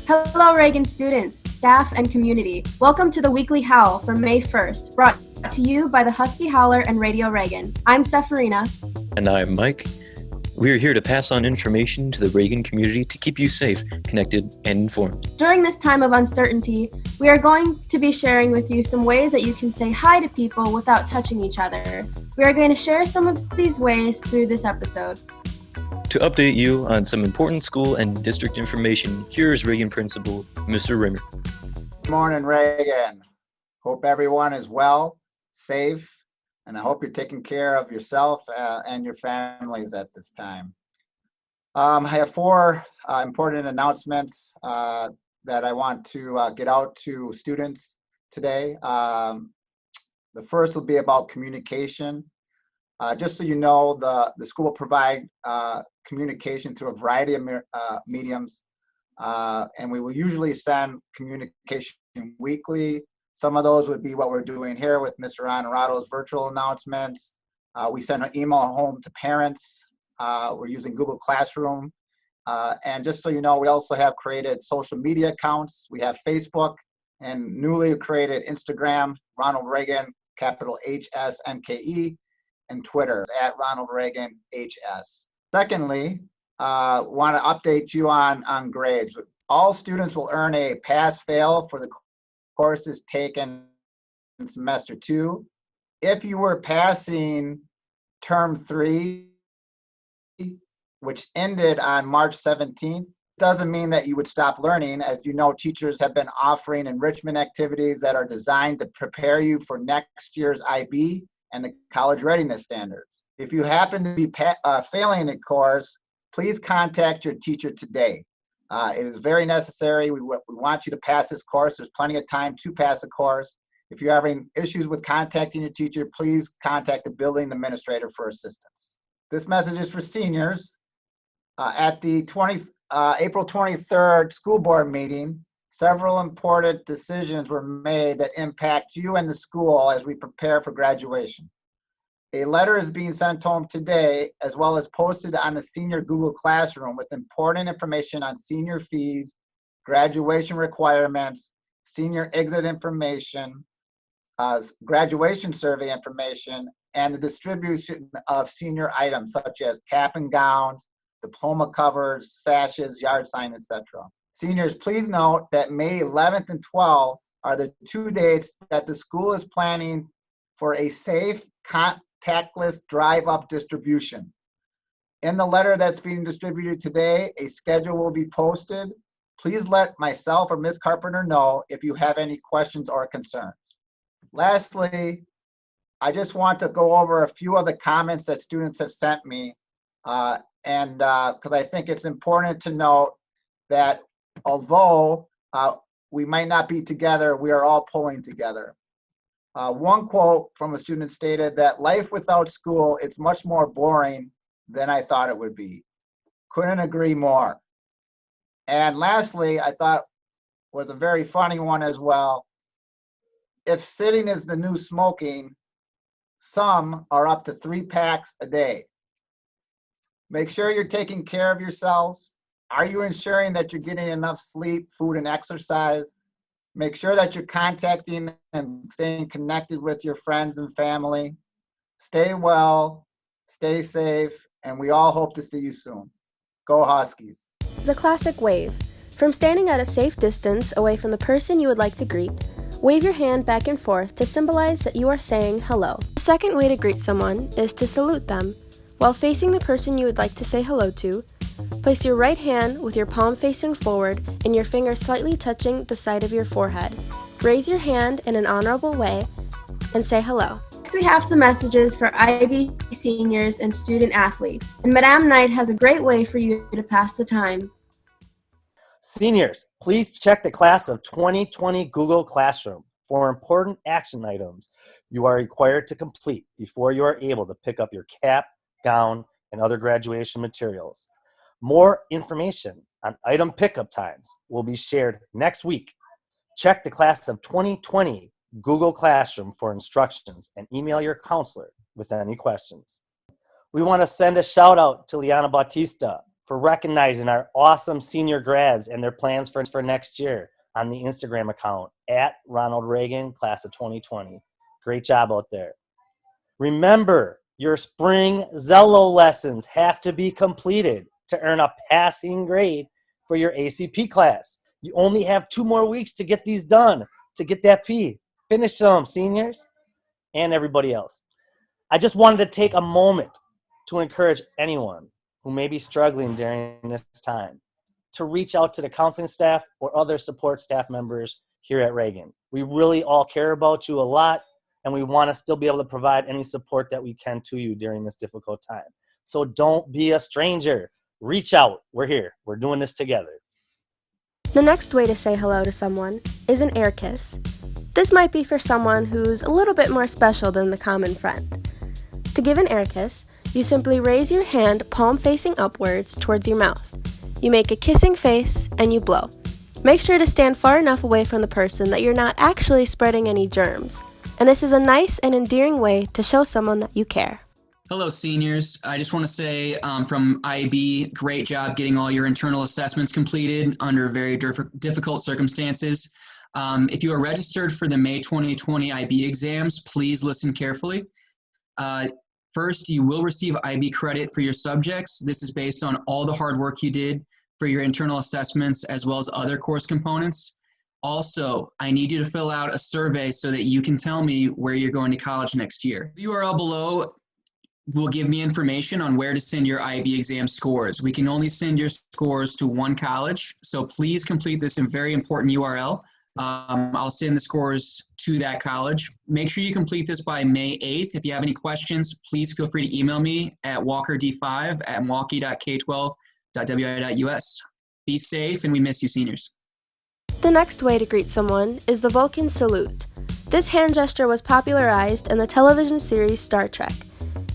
Hello, Reagan students, staff, and community. Welcome to the Weekly Howl for May 1st, brought to you by the Husky, Howler, and Radio Reagan. I'm Sephirina. And I'm Mike. We're here to pass on information to the Reagan community to keep you safe, connected, and informed. During this time of uncertainty, we are going to be sharing with you some ways that you can say hi to people without touching each other. We are going to share some of these ways through this episode. To update you on some important school and district information, here's Reagan Principal, Mr. Roemer. Good morning, Reagan. Hope everyone is well, safe, and I hope you're taking care of yourself and your families at this time. I have four important announcements that I want to get out to students today. The first will be about communication. Just so you know, the school will provide communication through a variety of mediums, and we will usually send communication weekly. Some of those would be what we're doing here with Mr. Honorado's virtual announcements. We send an email home to parents. We're using Google Classroom. And just so you know, we also have created social media accounts. We have Facebook and newly created Instagram, Ronald Reagan, capital HSMKE, and Twitter at Ronald Reagan HS. Secondly, want to update you on grades. All students will earn a pass-fail for the courses taken in semester 2. If you were passing term 3, which ended on March 17th, doesn't mean that you would stop learning. As you know, teachers have been offering enrichment activities that are designed to prepare you for next year's IB and the college readiness standards. If you happen to be failing a course, please contact your teacher today. It is very necessary. We want you to pass this course. There's plenty of time to pass the course. If you're having issues with contacting your teacher, please contact the building administrator for assistance. This message is for seniors. At the April 23rd school board meeting, several important decisions were made that impact you and the school as we prepare for graduation. A letter is being sent home today, as well as posted on the senior Google Classroom with important information on senior fees, graduation requirements, senior exit information, graduation survey information, and the distribution of senior items such as cap and gowns, diploma covers, sashes, yard sign, etc. Seniors, please note that May 11th and 12th are the 2 dates that the school is planning for a safe, contactless drive-up distribution. In the letter that's being distributed today, a schedule will be posted. Please let myself or Ms. Carpenter know if you have any questions or concerns. Lastly, I just want to go over a few of the comments that students have sent me, because I think it's important to note that although we might not be together, we are all pulling together. One quote from a student stated that life without school, it's much more boring than I thought it would be. Couldn't agree more. And lastly, I thought was a very funny one as well. If sitting is the new smoking, some are up to 3 packs a day. Make sure you're taking care of yourselves. Are you ensuring that you're getting enough sleep, food, and exercise? Make sure that you're contacting and staying connected with your friends and family. Stay well, stay safe, and we all hope to see you soon. Go Huskies. The classic wave. From standing at a safe distance away from the person you would like to greet, wave your hand back and forth to symbolize that you are saying hello. The second way to greet someone is to salute them. While facing the person you would like to say hello to, place your right hand with your palm facing forward and your finger slightly touching the side of your forehead. Raise your hand in an honorable way and say hello. Next, we have some messages for IB seniors and student athletes. And Madame Knight has a great way for you to pass the time. Seniors, please check the class of 2020 Google Classroom for important action items you are required to complete before you are able to pick up your cap, gown, and other graduation materials. More information on item pickup times will be shared next week. Check the class of 2020 Google Classroom for instructions and email your counselor with any questions. We want to send a shout out to Liana Bautista, for recognizing our awesome senior grads and their plans for next year on the Instagram account at Ronald Reagan, class of 2020. Great job out there. Remember, your spring Zello lessons have to be completed to earn a passing grade for your ACP class. You only have 2 more weeks to get these done, to get that P. Finish them, seniors and everybody else. I just wanted to take a moment to encourage anyone who may be struggling during this time to reach out to the counseling staff or other support staff members here at Reagan. We really all care about you a lot, and we want to still be able to provide any support that we can to you during this difficult time. So don't be a stranger. Reach out. We're here. We're doing this together. The next way to say hello to someone is an air kiss. This might be for someone who's a little bit more special than the common friend. To give an air kiss, you simply raise your hand palm facing upwards towards your mouth. You make a kissing face and you blow. Make sure to stand far enough away from the person that you're not actually spreading any germs. And this is a nice and endearing way to show someone that you care. Hello, seniors. I just want to say from IB, great job getting all your internal assessments completed under very difficult circumstances. If you are registered for the May 2020 IB exams, please listen carefully. First, you will receive IB credit for your subjects. This is based on all the hard work you did for your internal assessments as well as other course components. Also, I need you to fill out a survey so that you can tell me where you're going to college next year. The URL below will give me information on where to send your IB exam scores. We can only send your scores to one college, so please complete this very important URL. I'll send the scores to that college. Make sure you complete this by May 8th. If you have any questions, please feel free to email me at walkerd5@milwaukee.k12.wi.us. Be safe, and we miss you, seniors. The next way to greet someone is the Vulcan salute. This hand gesture was popularized in the television series Star Trek.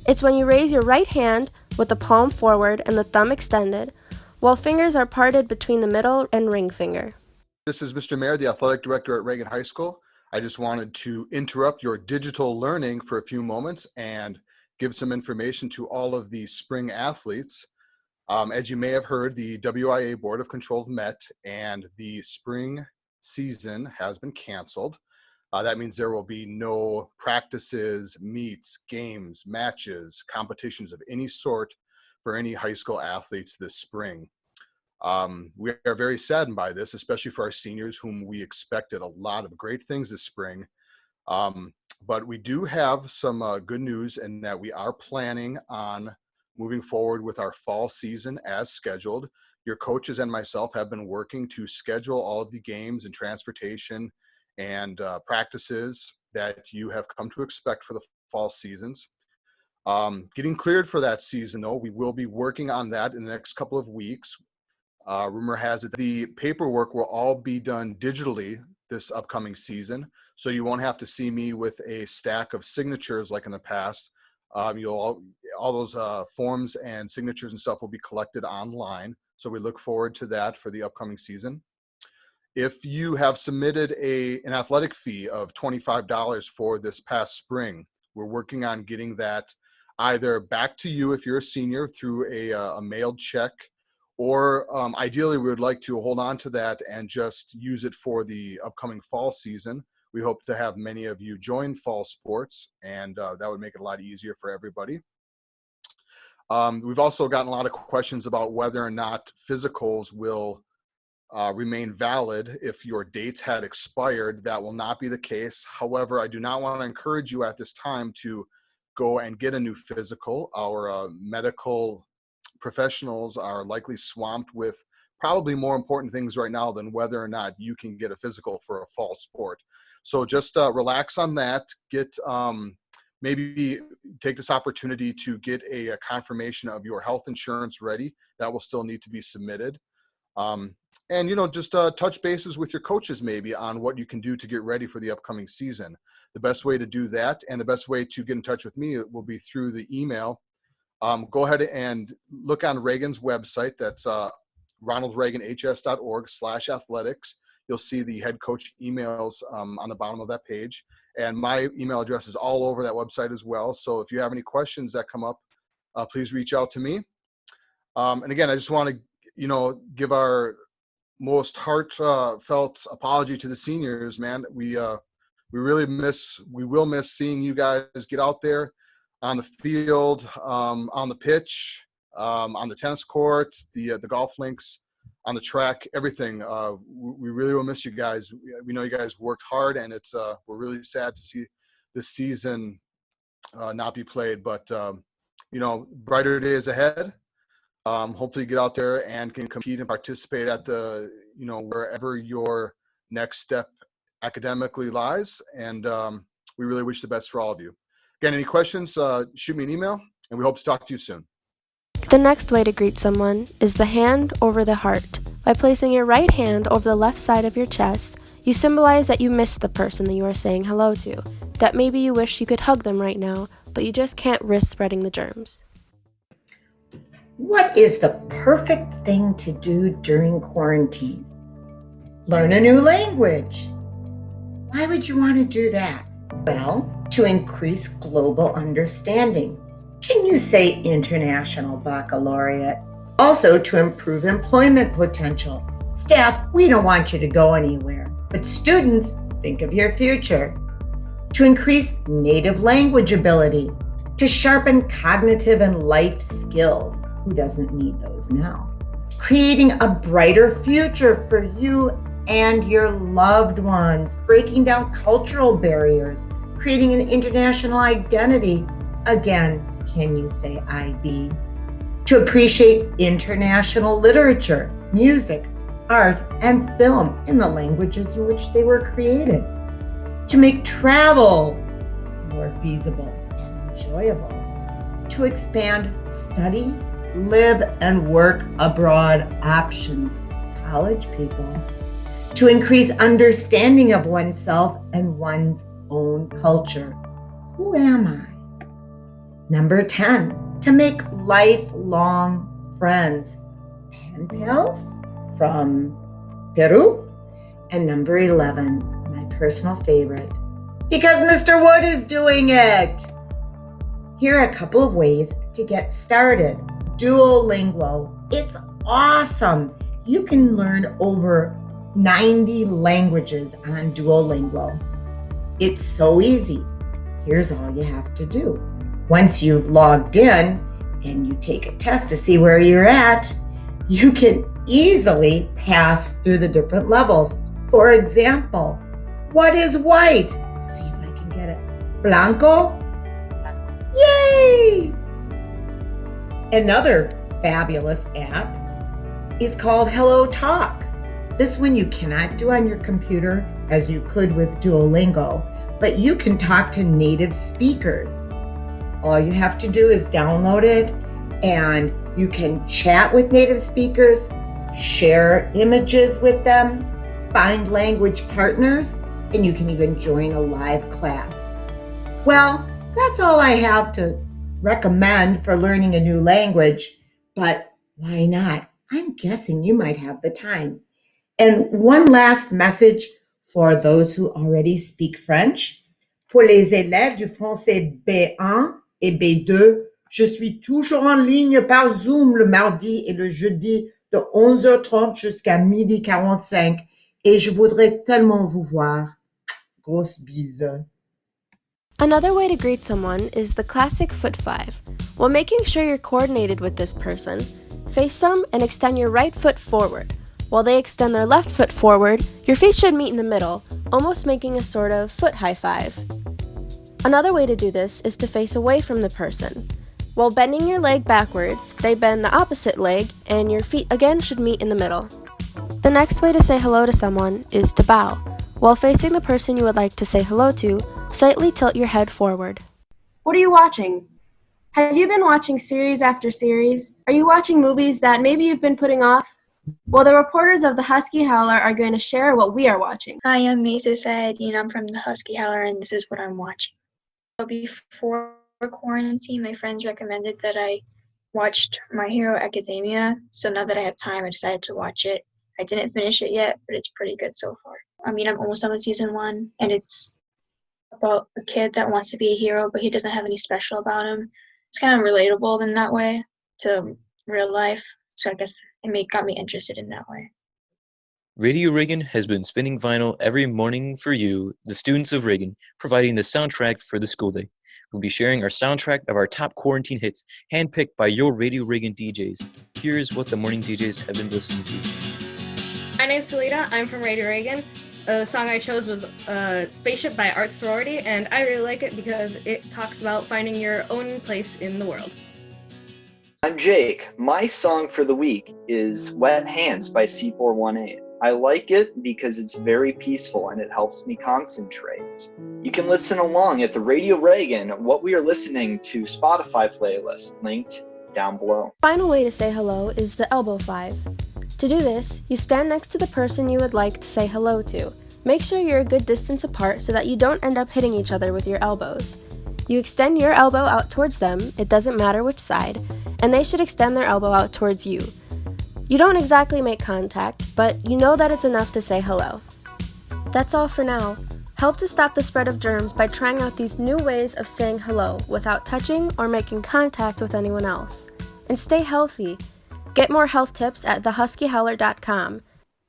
It's when you raise your right hand with the palm forward and the thumb extended, while fingers are parted between the middle and ring finger. This is Mr. Mayer, the athletic director at Reagan High School. I just wanted to interrupt your digital learning for a few moments and give some information to all of the spring athletes. As you may have heard, the WIA Board of Control met and the spring season has been canceled. That means there will be no practices, meets, games, matches, competitions of any sort for any high school athletes this spring. We are very saddened by this, especially for our seniors whom we expected a lot of great things this spring. But we do have some good news in that we are planning on moving forward with our fall season as scheduled. Your coaches and myself have been working to schedule all of the games and transportation and practices that you have come to expect for the fall seasons. Getting cleared for that season, though, we will be working on that in the next couple of weeks. Rumor has it the paperwork will all be done digitally this upcoming season, so you won't have to see me with a stack of signatures like in the past. All those forms and signatures and stuff will be collected online, so we look forward to that for the upcoming season. If you have submitted an athletic fee of $25 for this past spring, we're working on getting that either back to you if you're a senior through a mailed check, or ideally we would like to hold on to that and just use it for the upcoming fall season. We hope to have many of you join fall sports, and that would make it a lot easier for everybody. We've also gotten a lot of questions about whether or not physicals will remain valid if your dates had expired. That will not be the case. However, I do not want to encourage you at this time to go and get a new physical. Our medical professionals are likely swamped with probably more important things right now than whether or not you can get a physical for a fall sport. So just relax on that. Maybe take this opportunity to get a confirmation of your health insurance ready. That will still need to be submitted. And, just touch bases with your coaches maybe on what you can do to get ready for the upcoming season. The best way to do that and the best way to get in touch with me will be through the email. Go ahead and look on Reagan's website. That's ronaldreaganhs.org/athletics. You'll see the head coach emails on the bottom of that page. And my email address is all over that website as well. So if you have any questions that come up, please reach out to me. And again, I just want to, give our most heartfelt apology to the seniors, man. We will miss seeing you guys get out there on the field, on the pitch, on the tennis court, the golf links, on the track, everything. We really will miss you guys. We know you guys worked hard, and we're really sad to see this season not be played. But brighter days ahead. Hopefully you get out there and can compete and participate at the, wherever your next step academically lies. And we really wish the best for all of you. Again, any questions, shoot me an email, and we hope to talk to you soon. The next way to greet someone is the hand over the heart. By placing your right hand over the left side of your chest, you symbolize that you miss the person that you are saying hello to, that maybe you wish you could hug them right now, but you just can't risk spreading the germs. What is the perfect thing to do during quarantine? Learn a new language. Why would you want to do that? Well, to increase global understanding. Can you say international baccalaureate? Also, to improve employment potential. Staff, we don't want you to go anywhere, but students, think of your future. To increase native language ability. To sharpen cognitive and life skills. Who doesn't need those now? Creating a brighter future for you and your loved ones, breaking down cultural barriers, creating an international identity. Again, can you say IB? To appreciate international literature, music, art, and film in the languages in which they were created. To make travel more feasible and enjoyable. To expand study, live, and work abroad options, college people. To increase understanding of oneself and one's own culture. Who am I? Number 10, to make lifelong friends. Pen pals from Peru. And number 11, my personal favorite, because Mr. Wood is doing it. Here are a couple of ways to get started. Duolingo. It's awesome. You can learn over 90 languages on Duolingo. It's so easy. Here's all you have to do. Once you've logged in and you take a test to see where you're at, you can easily pass through the different levels. For example, what is white? See if I can get it. Blanco? Yay! Another fabulous app is called Hello Talk. This one you cannot do on your computer as you could with Duolingo, but you can talk to native speakers. All you have to do is download it, and you can chat with native speakers, share images with them, find language partners, and you can even join a live class. Well, that's all I have to recommend for learning a new language, but why not? I'm guessing you might have the time. And one last message for those who already speak French. Pour les élèves du français B1 et B2, je suis toujours en ligne par Zoom le mardi et le jeudi de 11h30 jusqu'à 12h45 et je voudrais tellement vous voir. Grosse bise. Another way to greet someone is the classic foot five. While making sure you're coordinated with this person, face them and extend your right foot forward. While they extend their left foot forward, your feet should meet in the middle, almost making a sort of foot high five. Another way to do this is to face away from the person. While bending your leg backwards, they bend the opposite leg, and your feet again should meet in the middle. The next way to say hello to someone is to bow. While facing the person you would like to say hello to, slightly tilt your head forward. What are you watching? Have you been watching series after series? Are you watching movies that maybe you've been putting off? Well, the reporters of the Husky Howler are going to share what we are watching. Hi, I'm Mesa Saadin. I'm from the Husky Howler, and this is what I'm watching. So before quarantine, my friends recommended that I watched My Hero Academia. So now that I have time, I decided to watch it. I didn't finish it yet, but it's pretty good so far. I mean, I'm almost done with season 1, and it's about a kid that wants to be a hero, but he doesn't have any special about him. It's kind of relatable in that way to real life. So I guess got me interested in that way. Radio Reagan has been spinning vinyl every morning for you, the students of Reagan, providing the soundtrack for the school day. We'll be sharing our soundtrack of our top quarantine hits, handpicked by your Radio Reagan DJs. Here's what the morning DJs have been listening to. My name's Salita. I'm from Radio Reagan. The song I chose was Spaceship by Art Sorority, and I really like it because it talks about finding your own place in the world. I'm Jake. My song for the week is Wet Hands by C418. I like it because it's very peaceful and it helps me concentrate. You can listen along at the Radio Reagan What We Are Listening to Spotify playlist, linked down below. Final way to say hello is the elbow 5. To do this, you stand next to the person you would like to say hello to. Make sure you're a good distance apart so that you don't end up hitting each other with your elbows. You extend your elbow out towards them, it doesn't matter which side, and they should extend their elbow out towards you. You don't exactly make contact, but you know that it's enough to say hello. That's all for now. Help to stop the spread of germs by trying out these new ways of saying hello without touching or making contact with anyone else. And stay healthy. Get more health tips at thehuskyhowler.com.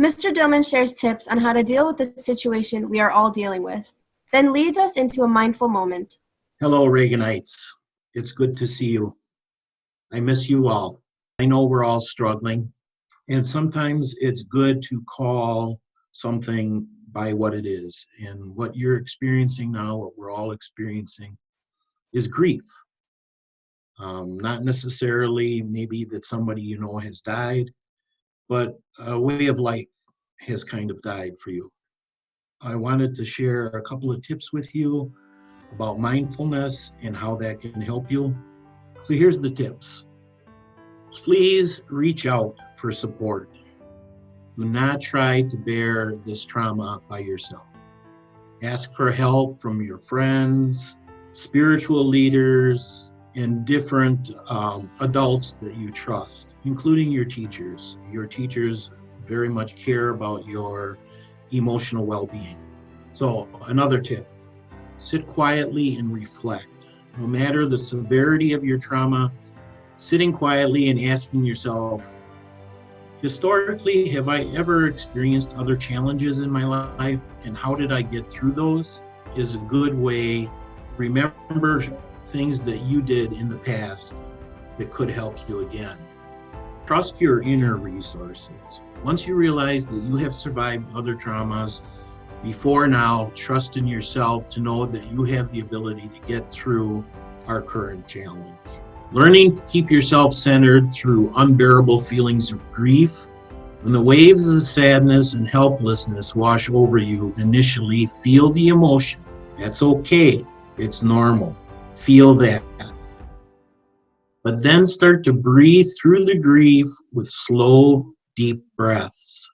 Mr. Dillman shares tips on how to deal with the situation we are all dealing with, then leads us into a mindful moment. Hello, Reaganites. It's good to see you. I miss you all. I know we're all struggling, and sometimes it's good to call something by what it is. And what you're experiencing now, what we're all experiencing, is grief. Not necessarily maybe that somebody you know has died, but a way of life has kind of died for you. I wanted to share a couple of tips with you about mindfulness and how that can help you. So here's the tips. Please reach out for support. Do not try to bear this trauma by yourself. Ask for help from your friends, spiritual leaders, and different adults that you trust, including your teachers. Your teachers very much care about your emotional well-being. So another tip, sit quietly and reflect. No matter the severity of your trauma, sitting quietly and asking yourself, historically, have I ever experienced other challenges in my life, and how did I get through those, is a good way. Remember things that you did in the past that could help you again. Trust your inner resources. Once you realize that you have survived other traumas before now, trust in yourself to know that you have the ability to get through our current challenge. Learning to keep yourself centered through unbearable feelings of grief. When the waves of sadness and helplessness wash over you, initially feel the emotion. That's okay. It's normal. Feel that. But then start to breathe through the grief with slow, deep breaths.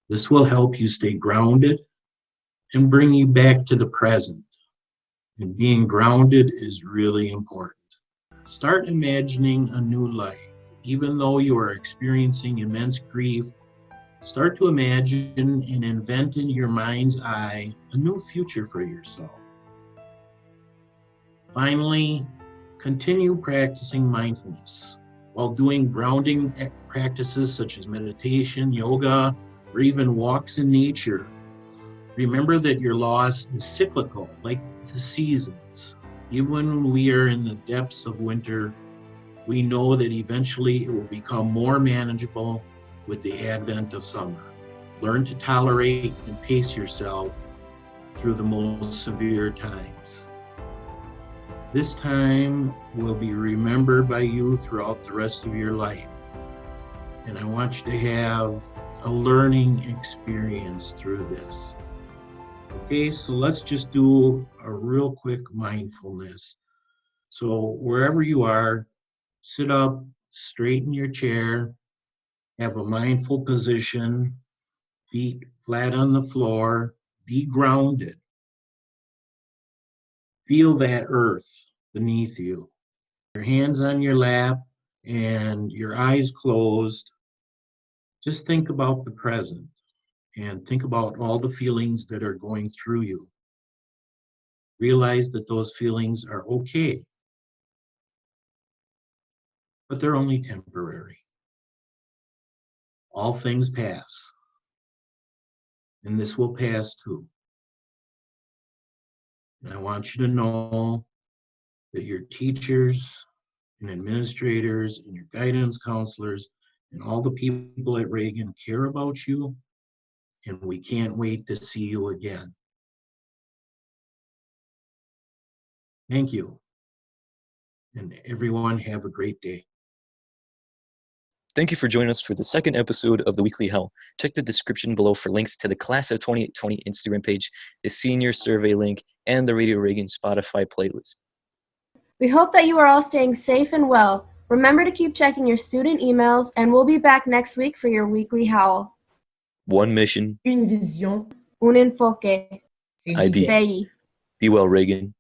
This will help you stay grounded and bring you back to the present. And being grounded is really important. Start imagining a new life. Even though you are experiencing immense grief, start to imagine and invent in your mind's eye a new future for yourself. Finally, continue practicing mindfulness while doing grounding practices such as meditation, yoga, or even walks in nature. Remember that your loss is cyclical, like the seasons. Even when we are in the depths of winter, we know that eventually it will become more manageable with the advent of summer. Learn to tolerate and pace yourself through the most severe times. This time will be remembered by you throughout the rest of your life. And I want you to have a learning experience through this. Okay, so let's just do a real quick mindfulness. So wherever you are, sit up, straighten your chair, have a mindful position, feet flat on the floor, be grounded. Feel that earth beneath you. Your hands on your lap and your eyes closed. Just think about the present and think about all the feelings that are going through you. Realize that those feelings are okay. but they're only temporary. All things pass, and this will pass too. And I want you to know that your teachers and administrators and your guidance counselors and all the people at Reagan care about you, and we can't wait to see you again. Thank you. And everyone have a great day. Thank you for joining us for the second episode of the Weekly Howl. Check the description below for links to the Class of 2020 Instagram page, the senior survey link, and the Radio Reagan Spotify playlist. We hope that you are all staying safe and well. Remember to keep checking your student emails, and we'll be back next week for your Weekly Howl. One mission. Une vision. Un enfoque. C'est IB. l'idée. Pays. Be well, Reagan.